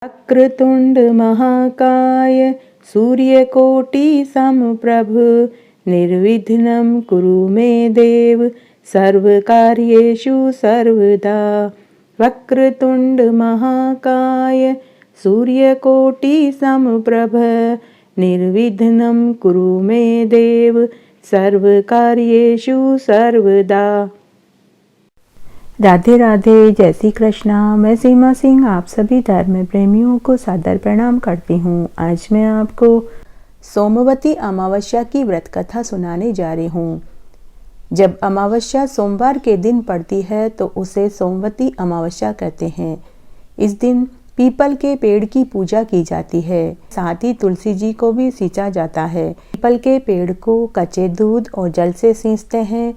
वक्रतुंड महाकाय सूर्यकोटि समप्रभ निर्विघ्नं कुरु मे देव सर्वकार्येषु सर्वदा। वक्रतुंड महाकाय सूर्यकोटि समप्रभ निर्विघ्नं कुरु मे देव सर्वकार्येषु सर्वदा। राधे राधे, जय श्री कृष्णा। मैं सीमा सिंह आप सभी धर्म प्रेमियों को सादर प्रणाम करती हूँ। आज मैं आपको सोमवती अमावस्या की व्रत कथा सुनाने जा रही हूँ। जब अमावस्या सोमवार के दिन पड़ती है तो उसे सोमवती अमावस्या कहते हैं। इस दिन पीपल के पेड़ की पूजा की जाती है, साथ ही तुलसी जी को भी सींचा जाता है। पीपल के पेड़ को कच्चे दूध और जल से सींचते हैं,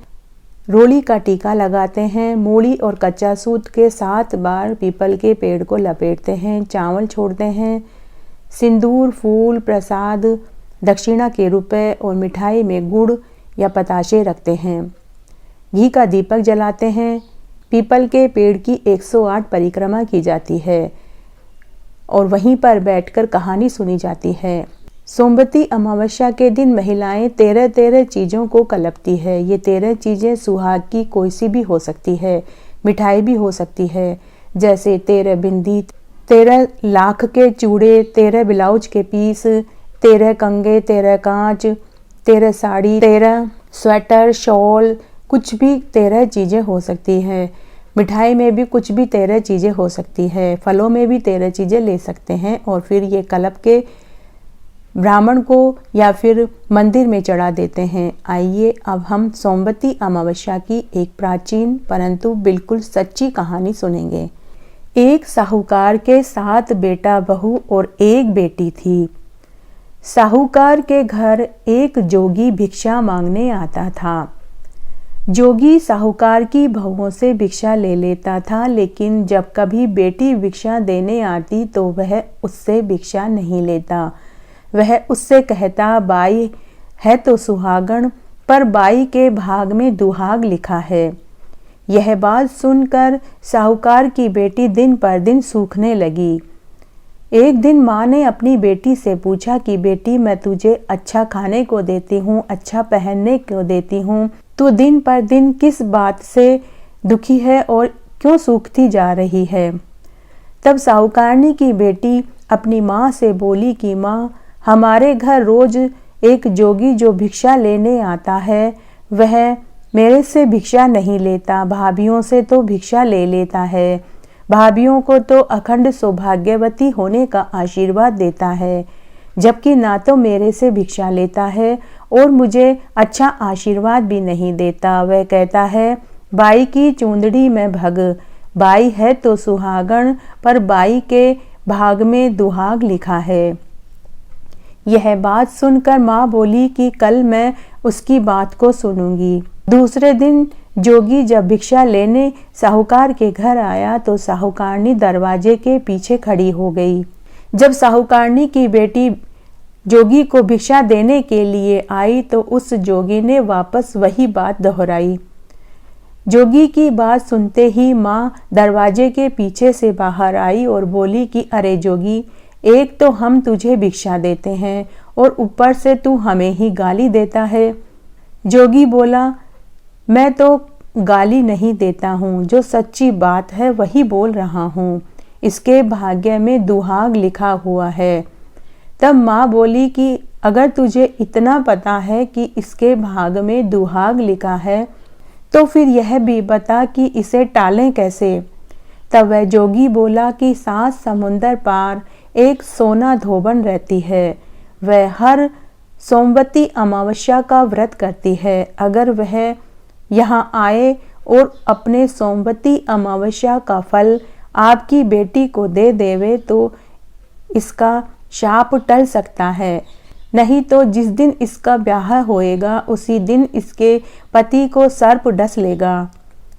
रोली का टीका लगाते हैं, मूली और कच्चा सूत के 7 बार पीपल के पेड़ को लपेटते हैं, चावल छोड़ते हैं, सिंदूर, फूल, प्रसाद, दक्षिणा के रुपए और मिठाई में गुड़ या पताशे रखते हैं। घी का दीपक जलाते हैं। पीपल के पेड़ की 108 परिक्रमा की जाती है और वहीं पर बैठकर कहानी सुनी जाती है। सोमवती अमावस्या के दिन महिलाएं 13 चीज़ों को कलपती है। ये 13 चीज़ें सुहाग की कोई सी भी हो सकती है, मिठाई भी हो सकती है, जैसे 13 बिंदी, 13 लाख के चूड़े, 13 ब्लाउज के पीस, 13 कंगे, 13 कांच, 13 साड़ी, 13 स्वेटर, शॉल, कुछ भी 13 चीज़ें हो सकती है। मिठाई में भी कुछ भी 13 चीज़ें हो सकती है। फलों में भी 13 चीज़ें ले सकते हैं और फिर ये कलप के ब्राह्मण को या फिर मंदिर में चढ़ा देते हैं। आइए अब हम सोमवती अमावस्या की एक प्राचीन परंतु बिल्कुल सच्ची कहानी सुनेंगे। एक साहूकार के 7 बेटा बहू और एक बेटी थी। साहूकार के घर एक जोगी भिक्षा मांगने आता था। जोगी साहूकार की बहुओं से भिक्षा ले लेता था, लेकिन जब कभी बेटी भिक्षा देने आती तो वह उससे भिक्षा नहीं लेता। वह उससे कहता, बाई है तो सुहागण, पर बाई के भाग में दुहाग लिखा है। यह बात सुनकर साहूकार की बेटी दिन पर दिन सूखने लगी। एक दिन माँ ने अपनी बेटी से पूछा कि बेटी, मैं तुझे अच्छा खाने को देती हूँ, अच्छा पहनने को देती हूँ, तू दिन पर दिन किस बात से दुखी है और क्यों सूखती जा रही है? तब साहूकारनी की बेटी अपनी माँ से बोली कि माँ, हमारे घर रोज एक जोगी जो भिक्षा लेने आता है, वह मेरे से भिक्षा नहीं लेता, भाभियों से तो भिक्षा ले लेता है। भाभियों को तो अखंड सौभाग्यवती होने का आशीर्वाद देता है, जबकि ना तो मेरे से भिक्षा लेता है और मुझे अच्छा आशीर्वाद भी नहीं देता। वह कहता है, बाई की चूंदड़ी में भग, बाई है तो सुहागण, पर बाई के भाग में दुहाग लिखा है। यह बात सुनकर माँ बोली कि कल मैं उसकी बात को सुनूंगी। दूसरे दिन जोगी जब भिक्षा लेने साहूकार के घर आया तो साहूकारनी दरवाजे के पीछे खड़ी हो गई। जब साहूकारनी की बेटी जोगी को भिक्षा देने के लिए आई तो उस जोगी ने वापस वही बात दोहराई। जोगी की बात सुनते ही माँ दरवाजे के पीछे से बाहर आई और बोली कि अरे जोगी, एक तो हम तुझे भिक्षा देते हैं और ऊपर से तू हमें ही गाली देता है। जोगी बोला, मैं तो गाली नहीं देता हूँ, जो सच्ची बात है वही बोल रहा हूँ। इसके भाग्य में दुहाग लिखा हुआ है। तब माँ बोली कि अगर तुझे इतना पता है कि इसके भाग में दुहाग लिखा है तो फिर यह भी बता कि इसे टालें कैसे। तब वह जोगी बोला कि 7 समुंदर पार एक सोना धोबन रहती है। वह हर सोमवती अमावस्या का व्रत करती है। अगर वह यहाँ आए और अपने सोमवती अमावस्या का फल आपकी बेटी को दे देवे तो इसका शाप टल सकता है, नहीं तो जिस दिन इसका ब्याह होएगा उसी दिन इसके पति को सर्प डस लेगा।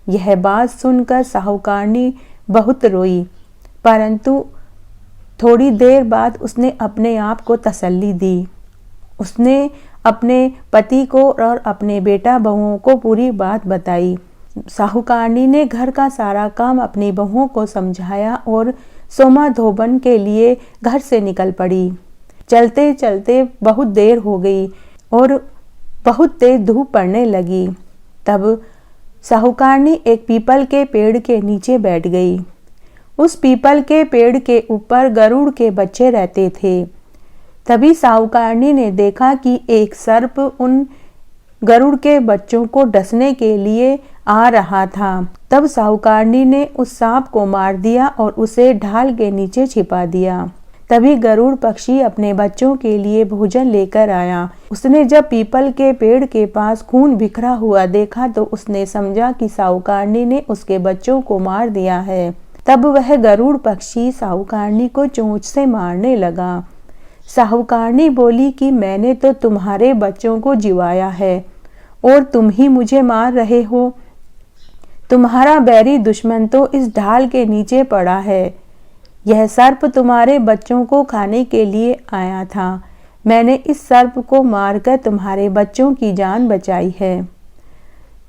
यह बात सुनकर साहूकारनी बहुत रोई, परंतु थोड़ी देर बाद उसने अपने आप को तसल्ली दी। उसने अपने पति को और अपने बेटा बहुओं को पूरी बात बताई। साहूकारनी ने घर का सारा काम अपनी बहुओं को समझाया और सोमा धोबन के लिए घर से निकल पड़ी। चलते चलते बहुत देर हो गई और बहुत तेज धूप पड़ने लगी। तब साहूकारनी एक पीपल के पेड़ के नीचे बैठ गई। उस पीपल के पेड़ के ऊपर गरुड़ के बच्चे रहते थे। तभी साहूकारनी ने देखा कि एक सर्प उन गरुड़ के बच्चों को डसने के लिए आ रहा था। तब साहूकारनी ने उस सांप को मार दिया और उसे ढाल के नीचे छिपा दिया। तभी गरुड़ पक्षी अपने बच्चों के लिए भोजन लेकर आया। उसने जब पीपल के पेड़ के पास खून बिखरा हुआ देखा तो उसने समझा कि साहूकारनी ने उसके बच्चों को मार दिया है। तब वह गरुड़ पक्षी साहूकारनी को चोंच से मारने लगा। साहूकारनी बोली कि मैंने तो तुम्हारे बच्चों को जिवाया है और तुम ही मुझे मार रहे हो। तुम्हारा बैरी दुश्मन तो इस ढाल के नीचे पड़ा है। यह सर्प तुम्हारे बच्चों को खाने के लिए आया था। मैंने इस सर्प को मारकर तुम्हारे बच्चों की जान बचाई है।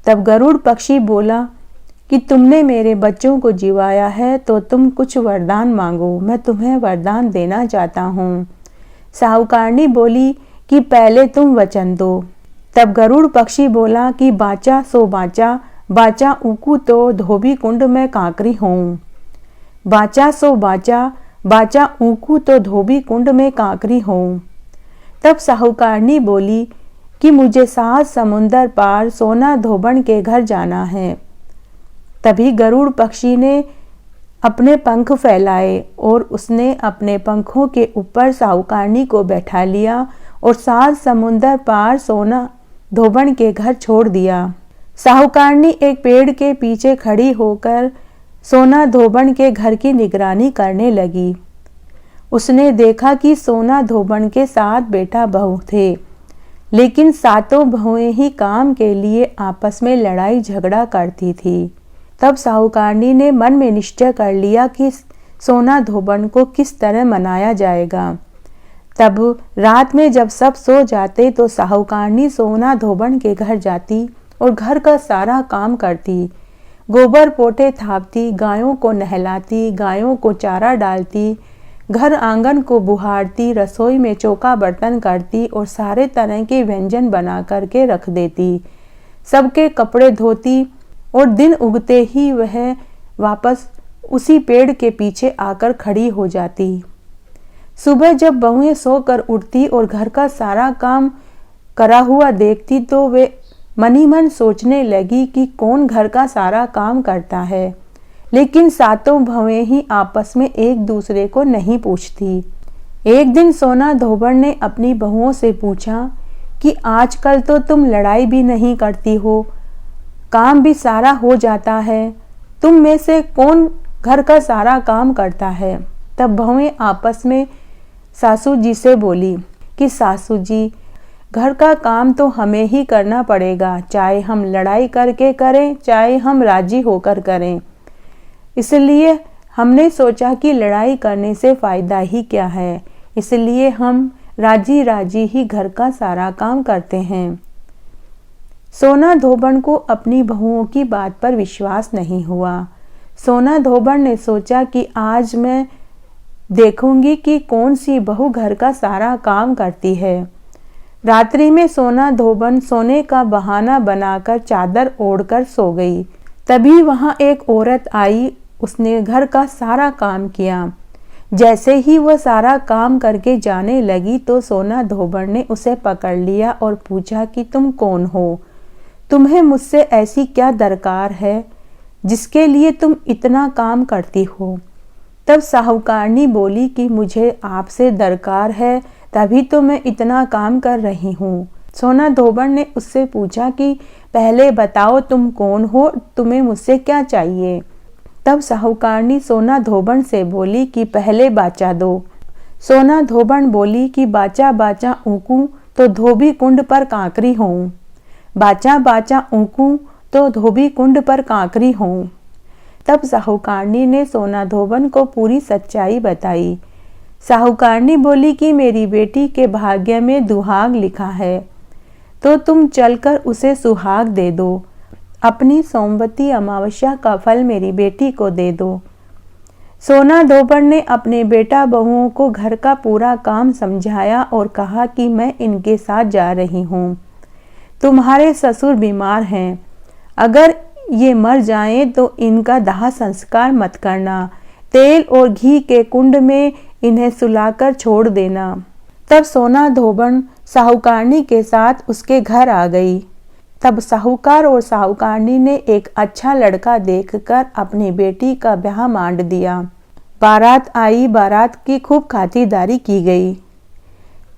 तब गरुड़ पक्षी बोला कि तुमने मेरे बच्चों को जिवाया है तो तुम कुछ वरदान मांगो, मैं तुम्हें वरदान देना चाहता हूँ। साहूकारनी बोली कि पहले तुम वचन दो। तब गरुड़ पक्षी बोला कि बाचा सो बाचा, बाचा ऊकू तो धोबी कुंड में कांकरी हूँ। बाचा सो बाचा, बाचा ऊकू तो धोबी कुंड में कांकरी हूँ। तब साहूकारनी बोली कि मुझे 7 समुंदर पार सोना धोबन के घर जाना है। तभी गरुड़ पक्षी ने अपने पंख फैलाए और उसने अपने पंखों के ऊपर साहूकारनी को बैठा लिया और 7 समुंदर पार सोना धोबन के घर छोड़ दिया। साहूकारनी एक पेड़ के पीछे खड़ी होकर सोना धोबन के घर की निगरानी करने लगी। उसने देखा कि सोना धोबन के 7 बेटा बहू थे, लेकिन 7 बहुएं ही काम के लिए आपस में लड़ाई झगड़ा करती थी। तब साहूकारनी ने मन में निश्चय कर लिया कि सोना धोबन को किस तरह मनाया जाएगा। तब रात में जब सब सो जाते तो साहूकारनी सोना धोबन के घर जाती और घर का सारा काम करती। गोबर पोटे थापती, गायों को नहलाती, गायों को चारा डालती, घर आंगन को बुहारती, रसोई में चौका बर्तन करती और सारे तरह के व्यंजन बना करके रख देती। सबके कपड़े धोती और दिन उगते ही वह वापस उसी पेड़ के पीछे आकर खड़ी हो जाती। सुबह जब बहुएं सोकर उठती और घर का सारा काम करा हुआ देखती तो वे मनी मन सोचने लगी कि कौन घर का सारा काम करता है, लेकिन 7 बहुएं ही आपस में एक दूसरे को नहीं पूछती। एक दिन सोना धोबन ने अपनी बहुओं से पूछा कि आजकल तो तुम लड़ाई भी नहीं करती हो, काम भी सारा हो जाता है, तुम में से कौन घर का सारा काम करता है। तब बहुएं आपस में सासू जी से बोली कि सासू जी, घर का काम तो हमें ही करना पड़ेगा, चाहे हम लड़ाई करके करें चाहे हम राजी होकर करें। इसलिए हमने सोचा कि लड़ाई करने से फायदा ही क्या है, इसलिए हम राजी राजी ही घर का सारा काम करते हैं। सोना धोबन को अपनी बहुओं की बात पर विश्वास नहीं हुआ। सोना धोबन ने सोचा कि आज मैं देखूंगी कि कौन सी बहू घर का सारा काम करती है। रात्रि में सोना धोबन सोने का बहाना बनाकर चादर ओढ़कर सो गई। तभी वहां एक औरत आई, उसने घर का सारा काम किया। जैसे ही वह सारा काम करके जाने लगी तो सोना धोबन ने उसे पकड़ लिया और पूछा कि तुम कौन हो, तुम्हें मुझसे ऐसी क्या दरकार है जिसके लिए तुम इतना काम करती हो। तब साहूकारनी बोली कि मुझे आपसे दरकार है, तभी तो मैं इतना काम कर रही हूँ। सोना धोबन ने उससे पूछा कि पहले बताओ तुम कौन हो, तुम्हें मुझसे क्या चाहिए। तब साहूकारनी सोना धोबन से बोली कि पहले बाचा दो। सोना धोबन बोली कि बाचा बाचा ऊकू तो धोबी कुंड पर कांकरी हूँ, बाचा बाचा ऊकू तो धोबी कुंड पर कांकरी हूँ। तब साहूकारनी ने सोना धोबन को पूरी सच्चाई बताई। साहूकारनी बोली कि मेरी बेटी के भाग्य में दुहाग लिखा है, तो तुम चलकर उसे सुहाग दे दो। अपनी सोमवती अमावस्या का फल मेरी बेटी को दे दो। सोना धोबन ने अपने बेटा बहुओं को घर का पूरा काम समझाया और कहा कि मैं इनके साथ जा रही हूँ। तुम्हारे ससुर बीमार हैं, अगर ये मर जाएं तो इनका दाह संस्कार मत करना, तेल और घी के कुंड में इन्हें सुलाकर छोड़ देना। तब सोना धोबन साहूकारनी के साथ उसके घर आ गई। तब साहूकार और साहूकारनी ने एक अच्छा लड़का देखकर अपनी बेटी का ब्याह मांड दिया। बारात आई, बारात की खूब खातिरदारी की गई।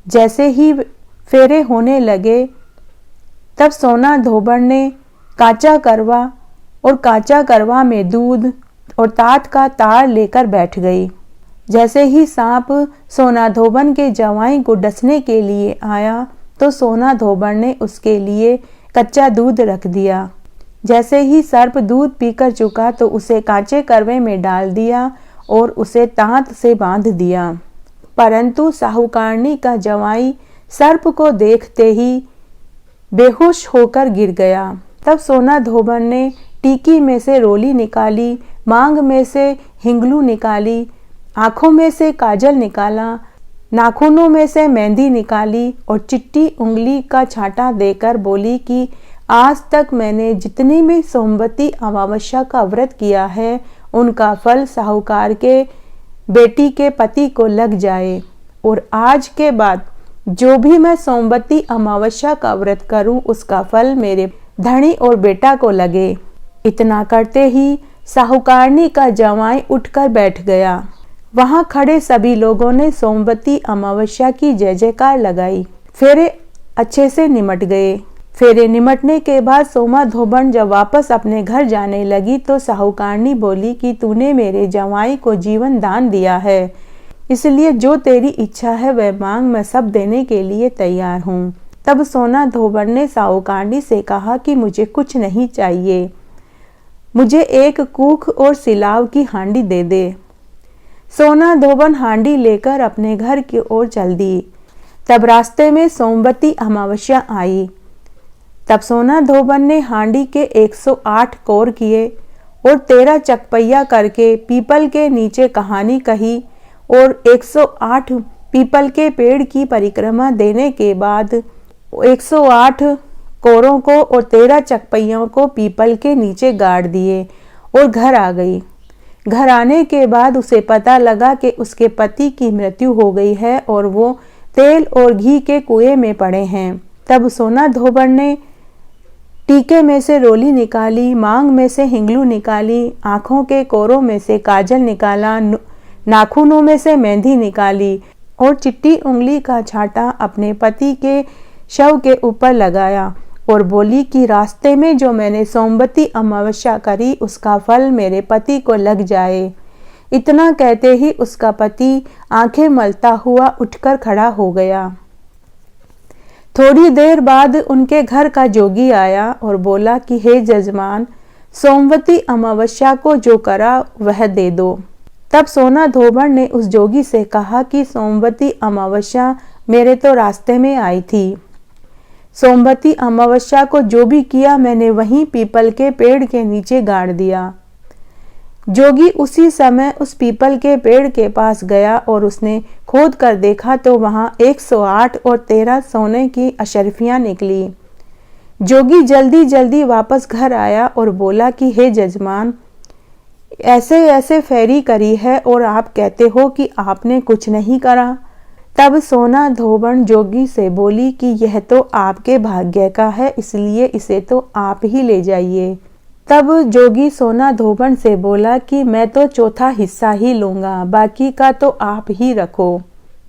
जैसे ही फेरे होने लगे तब सोना धोबन ने काचा करवा में दूध और तात का तार लेकर बैठ गई। जैसे ही सांप सोना धोबन के जवाई को डसने के लिए आया तो सोना धोबन ने उसके लिए कच्चा दूध रख दिया। जैसे ही सर्प दूध पीकर चुका तो उसे कांचे करवे में डाल दिया और उसे तांत से बांध दिया। परंतु साहूकारनी का जवाई सर्प को देखते ही बेहोश होकर गिर गया। तब सोना धोबन ने टीकी में से रोली निकाली, मांग में से हिंगलू निकाली, आंखों में से काजल निकाला, नाखूनों में से मेहंदी निकाली और चिट्टी उंगली का छांटा देकर बोली कि आज तक मैंने जितनी भी सोमवती अमावस्या का व्रत किया है उनका फल साहूकार के बेटी के पति को लग जाए, और आज के बाद जो भी मैं सोमवती अमावस्या का व्रत करूं उसका फल मेरे धनी और बेटा को लगे। इतना करते ही साहूकारनी का जवाई उठकर बैठ गया। वहां खड़े सभी लोगों ने सोमवती अमावस्या की जय जयकार लगाई। फेरे अच्छे से निमट गए। फेरे निमटने के बाद सोमा धोबन जब वापस अपने घर जाने लगी तो साहूकारनी बोली कि तूने मेरे जवाई को जीवन दान दिया है, इसलिए जो तेरी इच्छा है वह मांग, मैं सब देने के लिए तैयार हूँ। तब सोना धोबन ने साहूकारनी से कहा कि मुझे कुछ नहीं चाहिए, मुझे एक कूख और सिलाव की हांडी दे दे। सोना धोबन हांडी लेकर अपने घर की ओर चल दी। तब रास्ते में सोमवती अमावस्या आई। तब सोना धोबन ने हांडी के 108 कोर किए और 13 चकपैया करके पीपल के नीचे कहानी कही और 108 पीपल के पेड़ की परिक्रमा देने के बाद 108 कोरों को और 13 चकपैयों को पीपल के नीचे गाड़ दिए और घर आ गई। घर आने के बाद उसे पता लगा कि उसके पति की मृत्यु हो गई है और वो तेल और घी के कुएं में पड़े हैं। तब सोना धोबन ने टीके में से रोली निकाली, मांग में से हिंगलू निकाली, आंखों के कोरों में से काजल निकाला, नाखूनों में से मेहंदी निकाली और चिट्टी उंगली का छांटा अपने पति के शव के ऊपर लगाया और बोली कि रास्ते में जो मैंने सोमवती अमावस्या करी उसका फल मेरे पति को लग जाए। इतना कहते ही उसका पति आंखें मलता हुआ उठकर खड़ा हो गया। थोड़ी देर बाद उनके घर का जोगी आया और बोला कि हे जजमान, सोमवती अमावस्या को जो करा वह दे दो। तब सोना धोबन ने उस जोगी से कहा कि सोमवती अमावस्या मेरे तो रास्ते में आई थी। सोमवती अमावस्या को जो भी किया मैंने वहीं पीपल के पेड़ के नीचे गाड़ दिया। जोगी उसी समय उस पीपल के पेड़ के पास गया और उसने खोद कर देखा तो वहां 108 और 13 सोने की अशरफियां निकली। जोगी जल्दी जल्दी वापस घर आया और बोला कि हे जजमान, ऐसे ऐसे फेरी करी है और आप कहते हो कि आपने कुछ नहीं करा। तब सोना धोबन जोगी से बोली कि यह तो आपके भाग्य का है, इसलिए इसे तो आप ही ले जाइए। तब जोगी सोना धोबन से बोला कि मैं तो चौथा हिस्सा ही लूंगा, बाकी का तो आप ही रखो।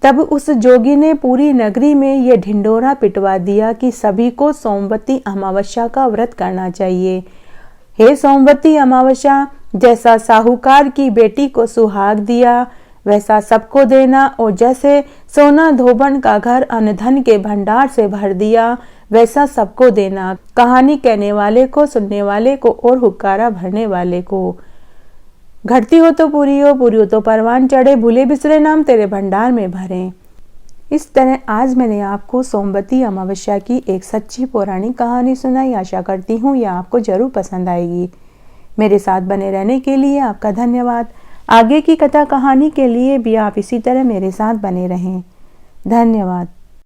तब उस जोगी ने पूरी नगरी में ये ढिंडोरा पिटवा दिया कि सभी को सोमवती अमावस्या का व्रत करना चाहिए। हे सोमवती अमावस्या, जैसा साहूकार की बेटी को सुहाग दिया वैसा सबको देना, और जैसे सोना धोबन का घर अन्न धन के भंडार से भर दिया वैसा सबको देना। कहानी कहने वाले को, सुनने वाले को और हुक्कारा भरने वाले को। घटती हो तो पूरी हो, पूरी हो तो परवान चढ़े, भूले बिसरे नाम तेरे भंडार में भरे। इस तरह आज मैंने आपको सोमवती अमावस्या की एक सच्ची पौराणिक कहानी सुनाई। आशा करती हूँ यह आपको जरूर पसंद आएगी। मेरे साथ बने रहने के लिए आपका धन्यवाद। आगे की कथा कहानी के लिए भी आप इसी तरह मेरे साथ बने रहें। धन्यवाद।